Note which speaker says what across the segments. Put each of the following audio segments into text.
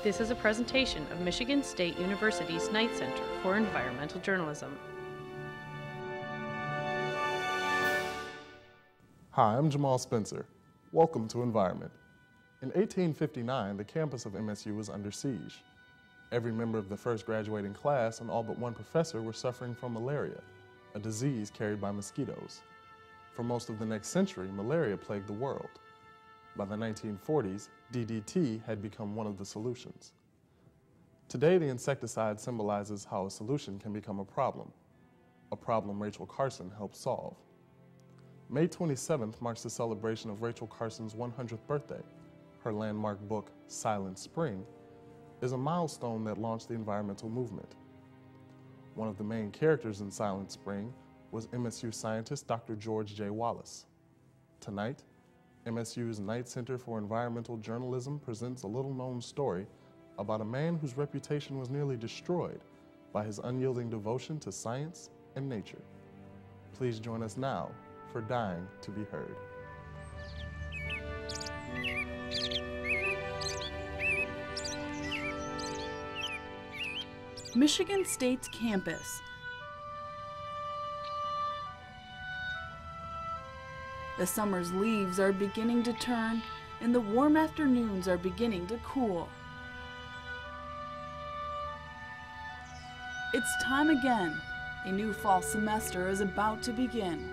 Speaker 1: This is a presentation of Michigan State University's Knight Center for Environmental Journalism.
Speaker 2: Hi, I'm Jamal Spencer. Welcome to Environment. In 1859, the campus of MSU was under siege. Every member of the first graduating class and all but one professor were suffering from malaria, a disease carried by mosquitoes. For most of the next century, malaria plagued the world. By the 1940s, DDT had become one of the solutions. Today, the insecticide symbolizes how a solution can become a problem Rachel Carson helped solve. May 27th marks the celebration of Rachel Carson's 100th birthday. Her landmark book, Silent Spring, is a milestone that launched the environmental movement. One of the main characters in Silent Spring was MSU scientist Dr. George J. Wallace. Tonight, MSU's Knight Center for Environmental Journalism presents a little-known story about a man whose reputation was nearly destroyed by his unyielding devotion to science and nature. Please join us now for Dying to be Heard.
Speaker 3: Michigan State's campus. The summer's leaves are beginning to turn, and the warm afternoons are beginning to cool. It's time again. A new fall semester is about to begin.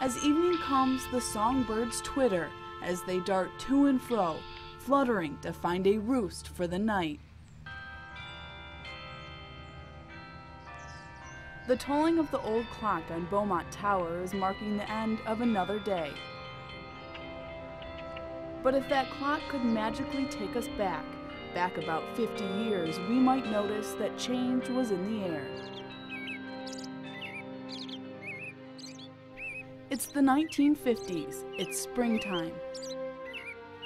Speaker 3: As evening comes, the songbirds twitter as they dart to and fro, fluttering to find a roost for the night. The tolling of the old clock on Beaumont Tower is marking the end of another day. But if that clock could magically take us back about 50 years, we might notice that change was in the air. It's the 1950s. It's springtime.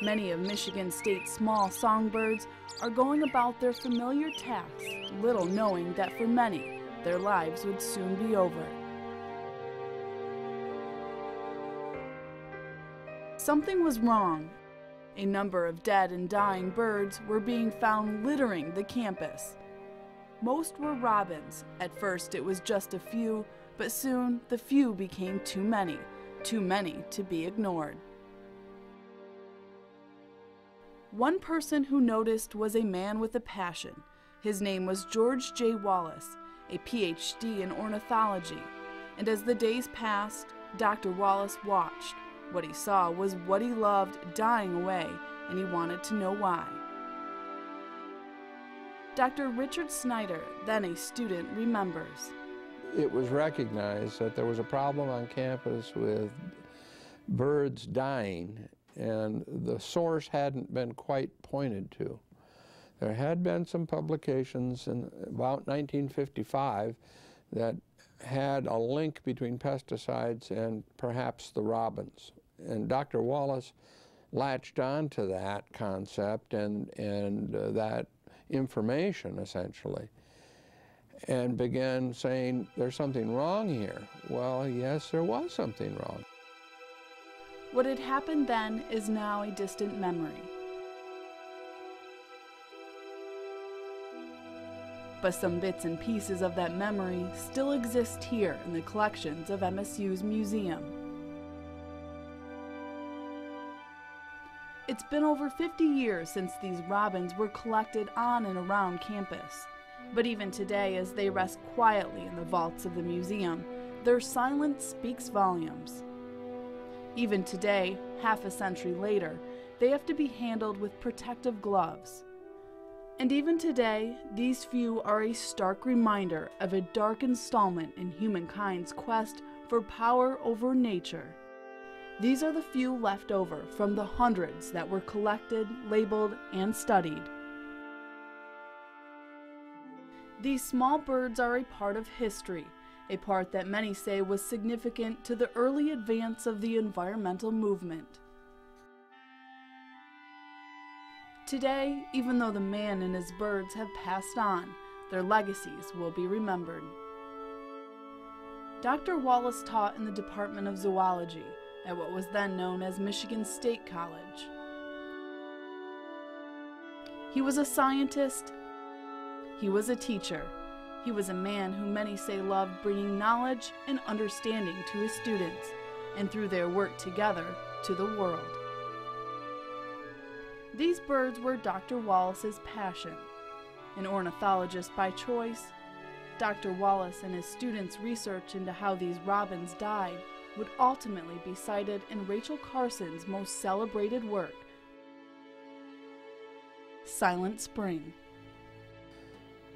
Speaker 3: Many of Michigan State's small songbirds are going about their familiar tasks, little knowing that for many, their lives would soon be over. Something was wrong. A number of dead and dying birds were being found littering the campus. Most were robins. At first it was just a few, but soon the few became too many to be ignored. One person who noticed was a man with a passion. His name was George J. Wallace, a PhD in ornithology, and as the days passed, Dr. Wallace watched. What he saw was what he loved dying away, and he wanted to know why. Dr. Richard Snyder, then a student, remembers.
Speaker 4: It was recognized that there was a problem on campus with birds dying, and the source hadn't been quite pointed to. There had been some publications in about 1955 that had a link between pesticides and perhaps the robins. And Dr. Wallace latched on to that concept and that information, essentially, and began saying, there's something wrong here. Well, yes, there was something wrong.
Speaker 3: What had happened then is now a distant memory. But some bits and pieces of that memory still exist here in the collections of MSU's museum. It's been over 50 years since these robins were collected on and around campus. But even today, as they rest quietly in the vaults of the museum, their silence speaks volumes. Even today, half a century later, they have to be handled with protective gloves. And even today, these few are a stark reminder of a dark installment in humankind's quest for power over nature. These are the few left over from the hundreds that were collected, labeled, and studied. These small birds are a part of history, a part that many say was significant to the early advance of the environmental movement. Today, even though the man and his birds have passed on, their legacies will be remembered. Dr. Wallace taught in the Department of Zoology at what was then known as Michigan State College. He was a scientist. He was a teacher. He was a man who many say loved bringing knowledge and understanding to his students, and through their work together, to the world. These birds were Dr. Wallace's passion. An ornithologist by choice, Dr. Wallace and his students' research into how these robins died would ultimately be cited in Rachel Carson's most celebrated work, Silent Spring.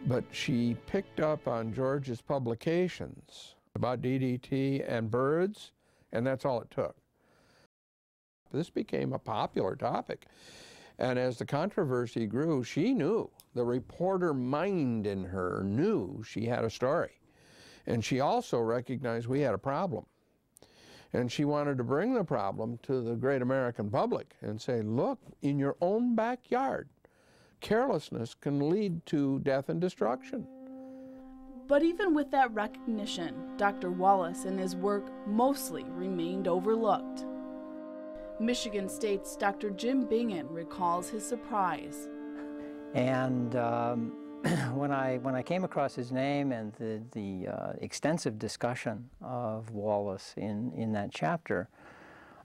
Speaker 4: But she picked up on George's publications about DDT and birds, and that's all it took. This became a popular topic. And as the controversy grew, she knew, the reporter mind in her knew she had a story. And she also recognized we had a problem. And she wanted to bring the problem to the great American public and say, look, in your own backyard, carelessness can lead to death and destruction.
Speaker 3: But even with that recognition, Dr. Wallace and his work mostly remained overlooked. Michigan State's Dr. Jim Bingen recalls his surprise.
Speaker 5: And when I came across his name and the extensive discussion of Wallace in that chapter,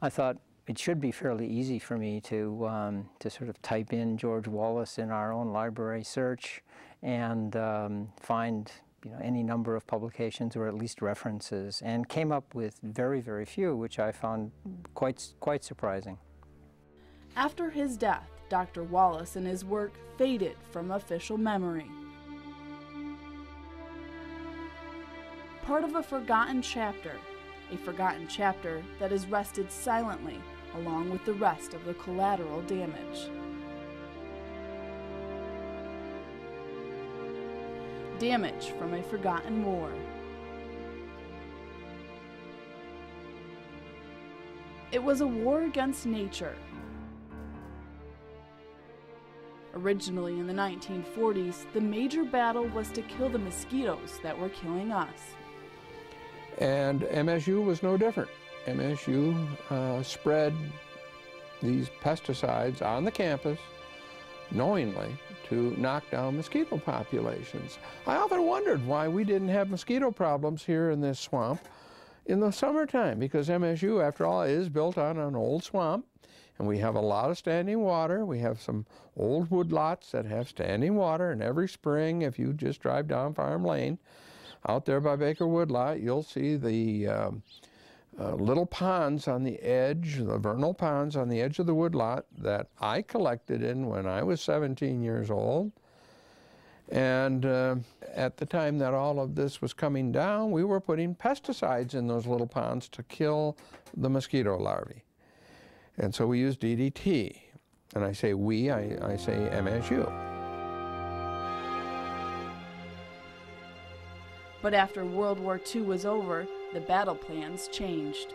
Speaker 5: I thought it should be fairly easy for me to sort of type in George Wallace in our own library search and find any number of publications or at least references, and came up with very, very few, which I found quite surprising.
Speaker 3: After his death, Dr. Wallace and his work faded from official memory. Part of a forgotten chapter that has rested silently along with the rest of the collateral damage. Damage from a forgotten war. It was a war against nature. Originally in the 1940s, the major battle was to kill the mosquitoes that were killing us.
Speaker 4: And MSU was no different. MSU spread these pesticides on the campus knowingly to knock down mosquito populations. I often wondered why we didn't have mosquito problems here in this swamp in the summertime, because MSU, after all, is built on an old swamp, and we have a lot of standing water. We have some old woodlots that have standing water, and every spring, if you just drive down Farm Lane, out there by Baker Woodlot, you'll see the little ponds on the edge, the vernal ponds on the edge of the woodlot that I collected in when I was 17 years old. And at the time that all of this was coming down, we were putting pesticides in those little ponds to kill the mosquito larvae. And so we used DDT. And I say we, I say MSU.
Speaker 3: But after World War II was over, the battle plans changed.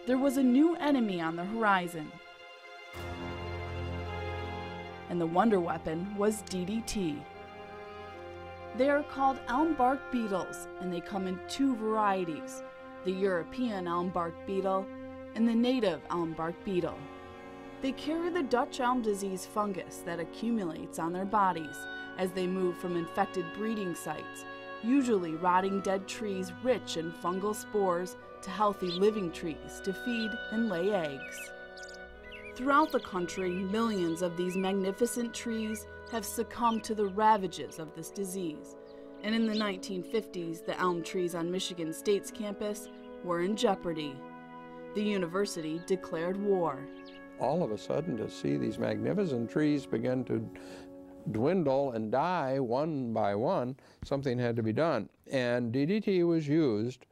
Speaker 3: There was a new enemy on the horizon. And the wonder weapon was DDT. They are called elm bark beetles, and they come in two varieties, the European elm bark beetle and the native elm bark beetle. They carry the Dutch elm disease fungus that accumulates on their bodies as they move from infected breeding sites, usually rotting dead trees rich in fungal spores, to healthy living trees to feed and lay eggs. Throughout the country, millions of these magnificent trees have succumbed to the ravages of this disease, and in the 1950s, the elm trees on Michigan State's campus were in jeopardy. The university declared war.
Speaker 4: All of a sudden, to see these magnificent trees begin to dwindle and die one by one, something had to be done. And DDT was used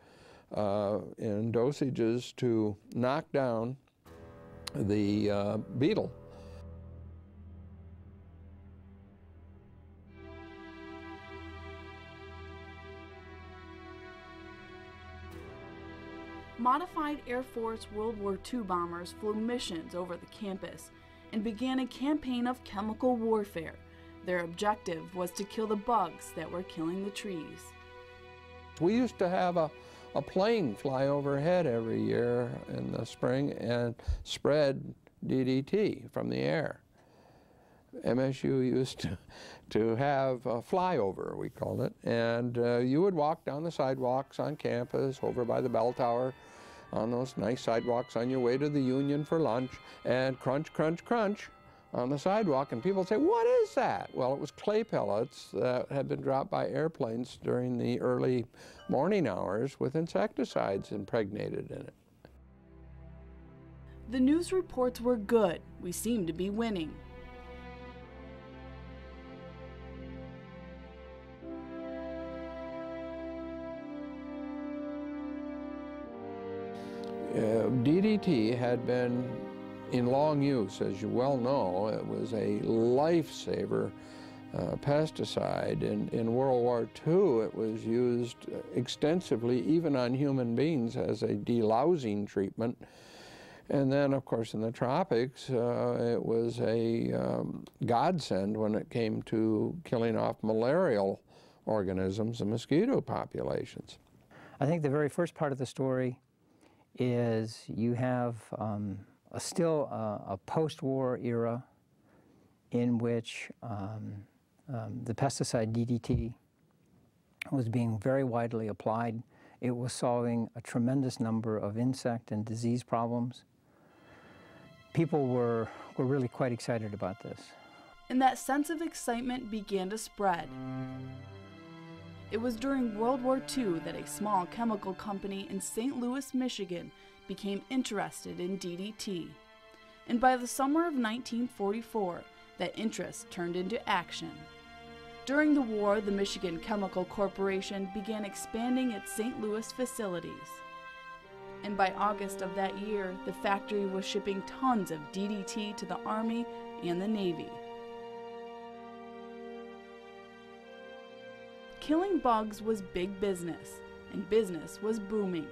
Speaker 4: in dosages to knock down the beetle.
Speaker 3: Modified Air Force World War II bombers flew missions over the campus and began a campaign of chemical warfare. Their objective was to kill the bugs that were killing the trees.
Speaker 4: We used to have a plane fly overhead every year in the spring and spread DDT from the air. MSU used to have a flyover, we called it, and you would walk down the sidewalks on campus, over by the bell tower, on those nice sidewalks on your way to the Union for lunch, and crunch, crunch, crunch on the sidewalk, and people say, what is that? Well, it was clay pellets that had been dropped by airplanes during the early morning hours with insecticides impregnated in it.
Speaker 3: The news reports were good. We seemed to be winning.
Speaker 4: DDT had been in long use, as you well know. It was a lifesaver pesticide. In World War II, it was used extensively, even on human beings, as a delousing treatment. And then, of course, in the tropics, it was a godsend when it came to killing off malarial organisms and mosquito populations.
Speaker 5: I think the very first part of the story is you have still a post-war era in which the pesticide DDT was being very widely applied. It was solving a tremendous number of insect and disease problems. People were really quite excited about this.
Speaker 3: And that sense of excitement began to spread. It was during World War II that a small chemical company in St. Louis, Michigan became interested in DDT. And by the summer of 1944, that interest turned into action. During the war, the Michigan Chemical Corporation began expanding its St. Louis facilities. And by August of that year, the factory was shipping tons of DDT to the Army and the Navy. Killing bugs was big business, and business was booming.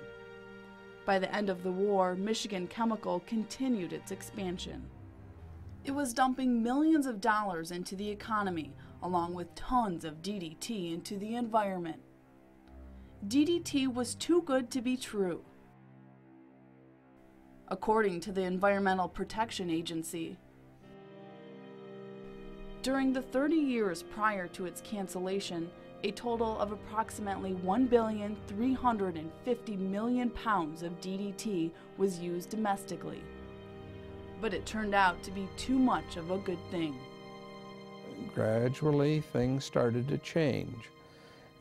Speaker 3: By the end of the war, Michigan Chemical continued its expansion. It was dumping millions of dollars into the economy, along with tons of DDT into the environment. DDT was too good to be true. According to the Environmental Protection Agency, during the 30 years prior to its cancellation, a total of approximately 1,350,000,000 pounds of DDT was used domestically. But it turned out to be too much of a good thing.
Speaker 4: Gradually, things started to change.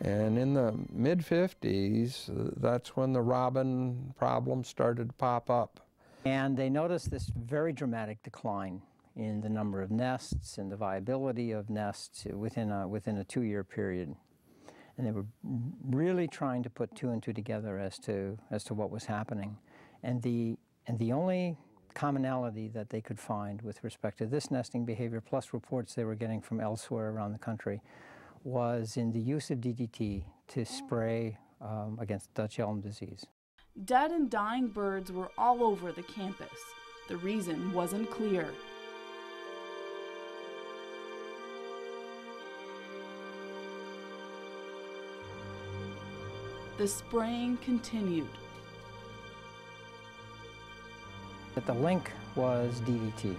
Speaker 4: And in the mid-50s, that's when the robin problem started to pop up.
Speaker 5: And they noticed this very dramatic decline in the number of nests and the viability of nests within a 2-year period. And they were really trying to put two and two together as to what was happening. And the only commonality that they could find with respect to this nesting behavior, plus reports they were getting from elsewhere around the country, was in the use of DDT to spray against Dutch elm disease.
Speaker 3: Dead and dying birds were all over the campus. The reason wasn't clear. The spraying continued.
Speaker 5: But the link was DDT.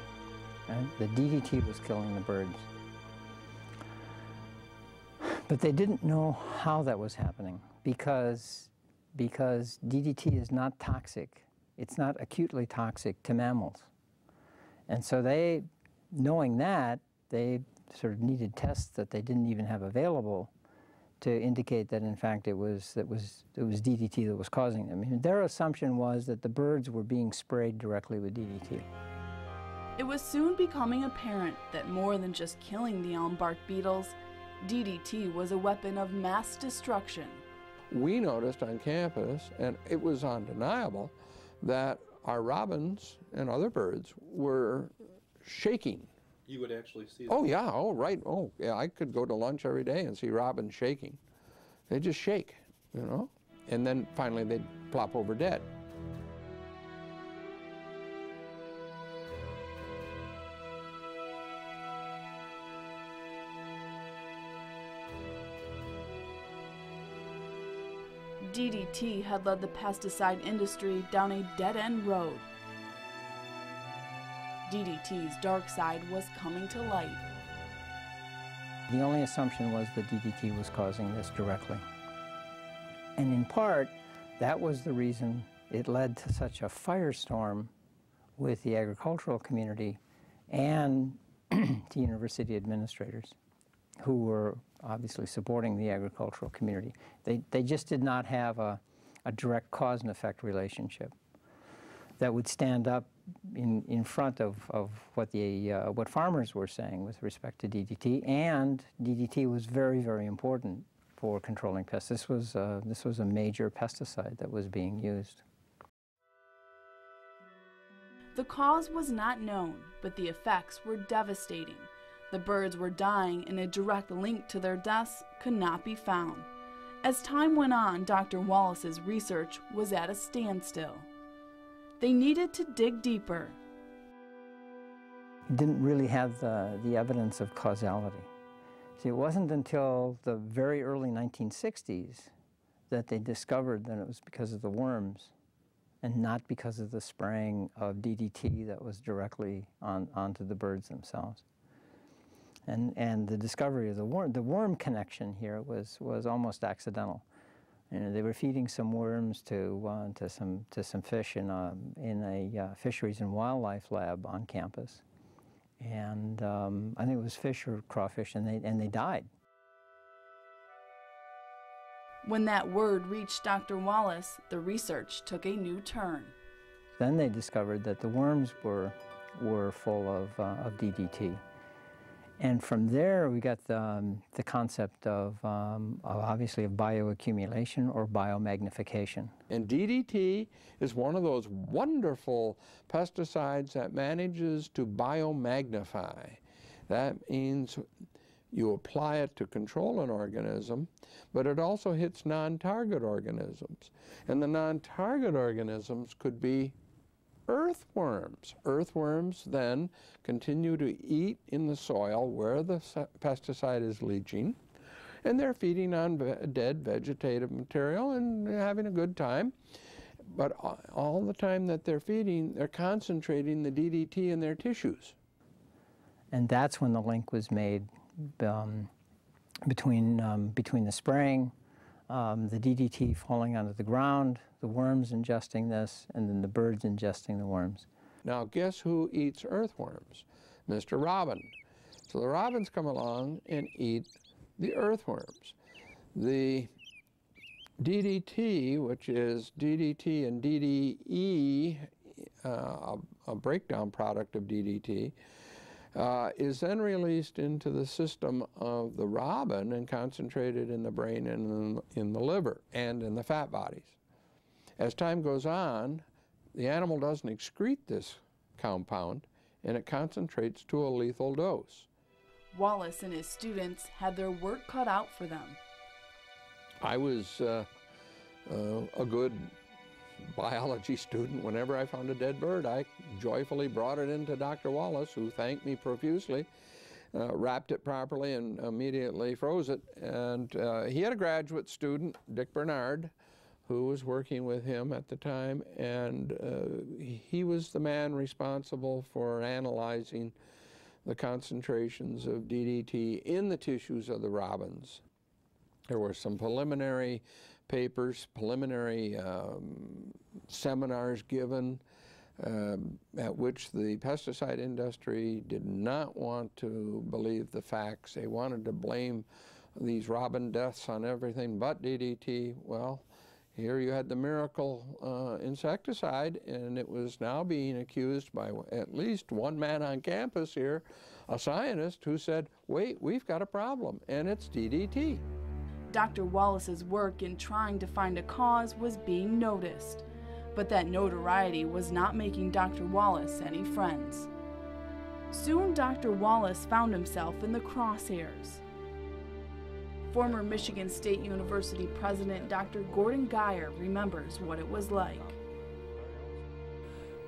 Speaker 5: Right? The DDT was killing the birds. But they didn't know how that was happening because DDT is not toxic. It's not acutely toxic to mammals. And so they, knowing that, they sort of needed tests that they didn't even have available to indicate that, in fact, it was DDT that was causing them. I mean, their assumption was that the birds were being sprayed directly with DDT.
Speaker 3: It was soon becoming apparent that more than just killing the elm bark beetles, DDT was a weapon of mass destruction.
Speaker 4: We noticed on campus, and it was undeniable, that our robins and other birds were shaking.
Speaker 6: You would actually see that?
Speaker 4: Oh, yeah. Oh, right. Oh, yeah. I could go to lunch every day and see robins shaking. They just shake, you know? And then finally they'd plop over dead.
Speaker 3: DDT had led the pesticide industry down a dead-end road. DDT's dark side was coming to light.
Speaker 5: The only assumption was that DDT was causing this directly. And in part, that was the reason it led to such a firestorm with the agricultural community and the university administrators, who were obviously supporting the agricultural community. They just did not have a direct cause and effect relationship that would stand up in front of what farmers were saying with respect to DDT, and DDT was very, very important for controlling pests. This was a major pesticide that was being used.
Speaker 3: The cause was not known, but the effects were devastating. The birds were dying, and a direct link to their deaths could not be found. As time went on, Dr. Wallace's research was at a standstill. They needed to dig deeper.
Speaker 5: Didn't really have the evidence of causality. See, it wasn't until the very early 1960s that they discovered that it was because of the worms and not because of the spraying of DDT that was directly onto the birds themselves. And the discovery of the worm connection here was almost accidental. You know, they were feeding some worms to some fish in a fisheries and wildlife lab on campus, and I think it was fish or crawfish, and they died.
Speaker 3: When that word reached Dr. Wallace, the research took a new turn.
Speaker 5: Then they discovered that the worms were full of DDT. And from there, we got the concept of obviously of bioaccumulation or biomagnification.
Speaker 4: And DDT is one of those wonderful pesticides that manages to biomagnify. That means you apply it to control an organism, but it also hits non-target organisms. And the non-target organisms could be earthworms. Earthworms then continue to eat in the soil where the pesticide is leaching, and they're feeding on dead vegetative material and having a good time. But all the time that they're feeding, they're concentrating the DDT in their tissues.
Speaker 5: And that's when the link was made between the spraying, the DDT falling onto the ground, the worms ingesting this, and then the birds ingesting the worms.
Speaker 4: Now guess who eats earthworms? Mr. Robin. So the robins come along and eat the earthworms. The DDT, which is DDT and DDE, a breakdown product of DDT, is then released into the system of the robin and concentrated in the brain and in the liver and in the fat bodies. As time goes on, the animal doesn't excrete this compound, and it concentrates to a lethal dose.
Speaker 3: Wallace and his students had their work cut out for them.
Speaker 4: I was a good biology student. Whenever I found a dead bird, I joyfully brought it into Dr. Wallace, who thanked me profusely, wrapped it properly, and immediately froze it. And he had a graduate student, Dick Bernard, who was working with him at the time, and he was the man responsible for analyzing the concentrations of DDT in the tissues of the robins. There were some preliminary papers, preliminary seminars given at which the pesticide industry did not want to believe the facts. They wanted to blame these robin deaths on everything but DDT. Well, here you had the miracle insecticide, and it was now being accused by at least one man on campus here, a scientist, who said, wait, we've got a problem, and it's DDT.
Speaker 3: Dr. Wallace's work in trying to find a cause was being noticed, but that notoriety was not making Dr. Wallace any friends. Soon, Dr. Wallace found himself in the crosshairs. Former Michigan State University President Dr. Gordon Geyer remembers what it was like.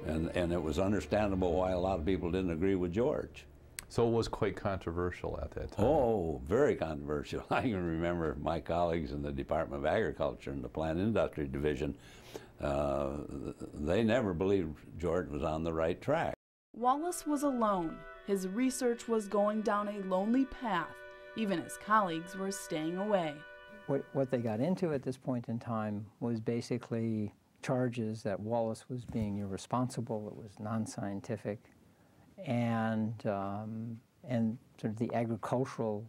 Speaker 6: And it was understandable why a lot of people didn't agree with George.
Speaker 7: So it was quite controversial at that time.
Speaker 6: Oh, very controversial. I can remember my colleagues in the Department of Agriculture and the Plant Industry Division, they never believed George was on the right track.
Speaker 3: Wallace was alone. His research was going down a lonely path, even as colleagues were staying away.
Speaker 5: What they got into at this point in time was basically charges that Wallace was being irresponsible, it was non-scientific, and sort of the agricultural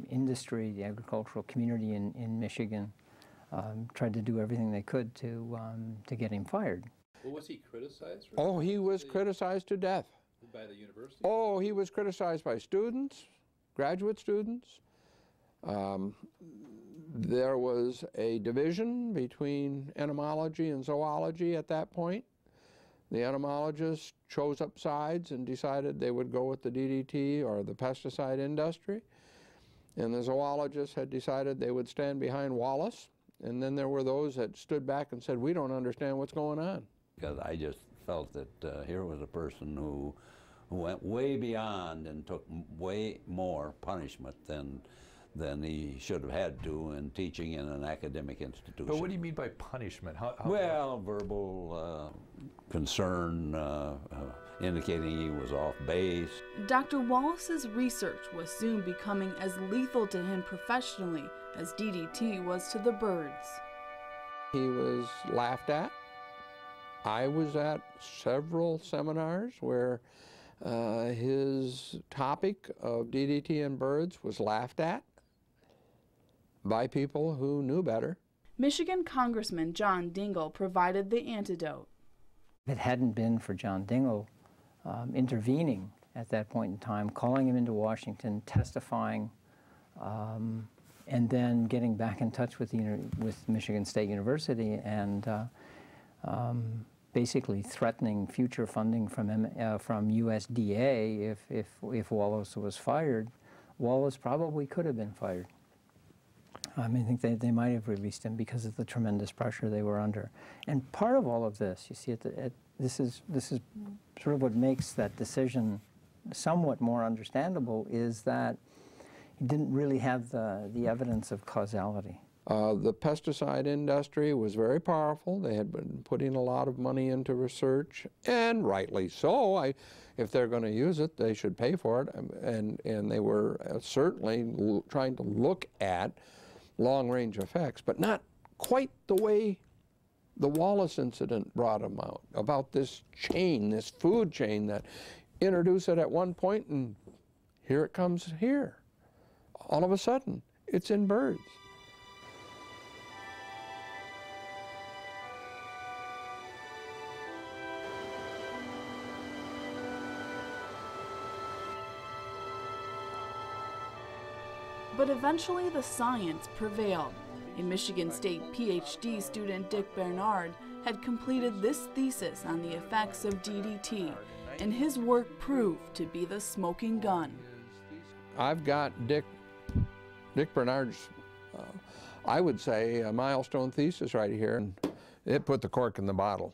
Speaker 5: industry, the agricultural community in Michigan tried to do everything they could to get him fired.
Speaker 7: Well, was he criticized?
Speaker 4: Oh, he was criticized to death.
Speaker 7: By the university?
Speaker 4: Oh, he was criticized by students, graduate students. There was a division between entomology and zoology at that point. The entomologists chose up sides and decided they would go with the DDT or the pesticide industry. And the zoologists had decided they would stand behind Wallace. And then there were those that stood back and said, we don't understand what's going on.
Speaker 6: Because I just felt that here was a person who went way beyond and took way more punishment than he should have had to in teaching in an academic institution.
Speaker 7: But what do you mean by punishment?
Speaker 6: Well, verbal concern, indicating he was off base.
Speaker 3: Dr. Wallace's research was soon becoming as lethal to him professionally as DDT was to the birds.
Speaker 4: He was laughed at. I was at several seminars where his topic of DDT in birds was laughed at by people who knew better.
Speaker 3: Michigan Congressman John Dingell provided the antidote.
Speaker 5: If it hadn't been for John Dingell intervening at that point in time, calling him into Washington, testifying, and then getting back in touch with Michigan State University and basically threatening future funding from USDA if Wallace was fired, Wallace probably could have been fired. I mean, I think they might have released him because of the tremendous pressure they were under. And part of all of this, you see, this is sort of what makes that decision somewhat more understandable, is that he didn't really have the evidence of causality.
Speaker 4: The pesticide industry was very powerful. They had been putting a lot of money into research, and rightly so. If they're going to use it, they should pay for it. And they were certainly trying to look at long-range effects, but not quite the way the Wallace incident brought them out, about this chain, this food chain that introduced it at one point, and here it comes here. All of a sudden, it's in birds.
Speaker 3: But eventually the science prevailed. A Michigan State PhD student, Dick Bernard, had completed this thesis on the effects of DDT, and his work proved to be the smoking gun.
Speaker 4: I've got Dick Bernard's, I would say, a milestone thesis right here. And it put the cork in the bottle.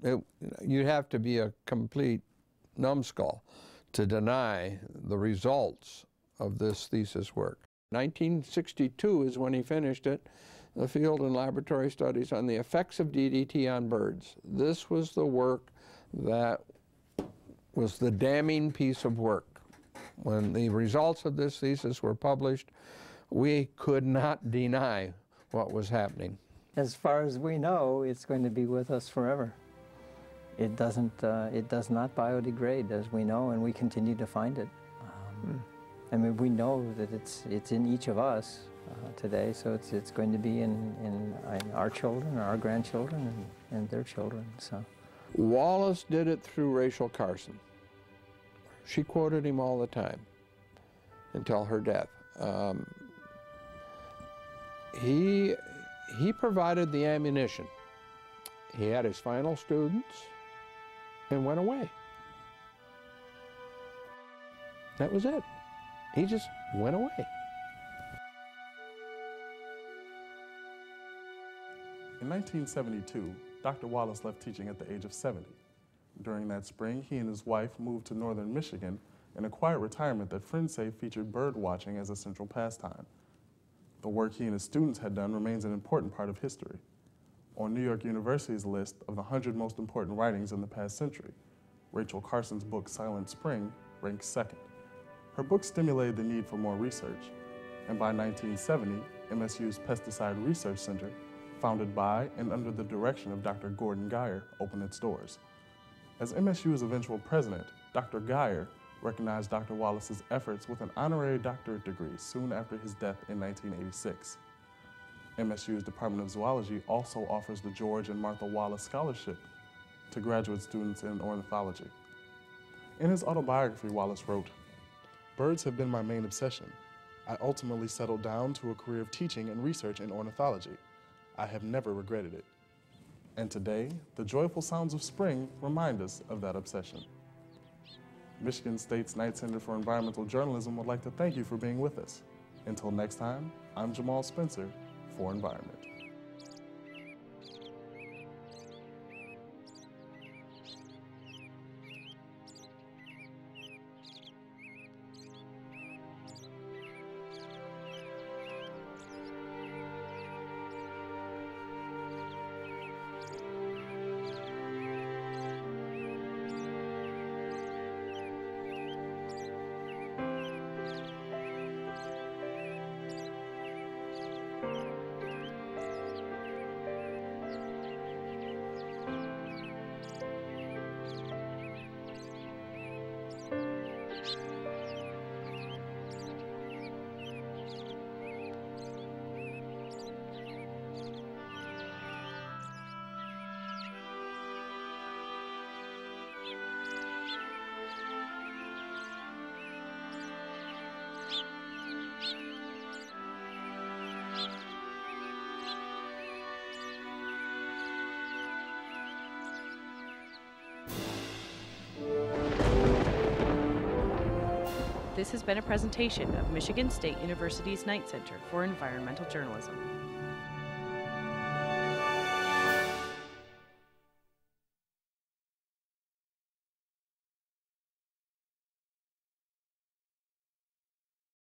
Speaker 4: You have to be a complete numbskull to deny the results of this thesis work. 1962 is when he finished it, the field and laboratory studies on the effects of DDT on birds. This was the work that was the damning piece of work. When the results of this thesis were published, we could not deny what was happening.
Speaker 5: As far as we know, it's going to be with us forever. It does not biodegrade, as we know, and we continue to find it. I mean, we know that it's in each of us today, so it's going to be in our children, our grandchildren, and their children. So,
Speaker 4: Wallace did it through Rachel Carson. She quoted him all the time until her death. He provided the ammunition. He had his final students and went away. That was it. He just went away.
Speaker 2: In 1972, Dr. Wallace left teaching at the age of 70. During that spring, he and his wife moved to northern Michigan in a quiet retirement that friends say featured bird watching as a central pastime. The work he and his students had done remains an important part of history. On New York University's list of the 100 most important writings in the past century, Rachel Carson's book Silent Spring ranks second. Her book stimulated the need for more research, and by 1970, MSU's Pesticide Research Center, founded by and under the direction of Dr. Gordon Geyer, opened its doors. As MSU's eventual president, Dr. Geyer recognized Dr. Wallace's efforts with an honorary doctorate degree soon after his death in 1986. MSU's Department of Zoology also offers the George and Martha Wallace Scholarship to graduate students in ornithology. In his autobiography, Wallace wrote, "Birds have been my main obsession. I ultimately settled down to a career of teaching and research in ornithology. I have never regretted it. And today, the joyful sounds of spring remind us of that obsession." Michigan State's Knight Center for Environmental Journalism would like to thank you for being with us. Until next time, I'm Jamal Spencer for Environment.
Speaker 1: This has been a presentation of Michigan State University's Knight Center for Environmental Journalism.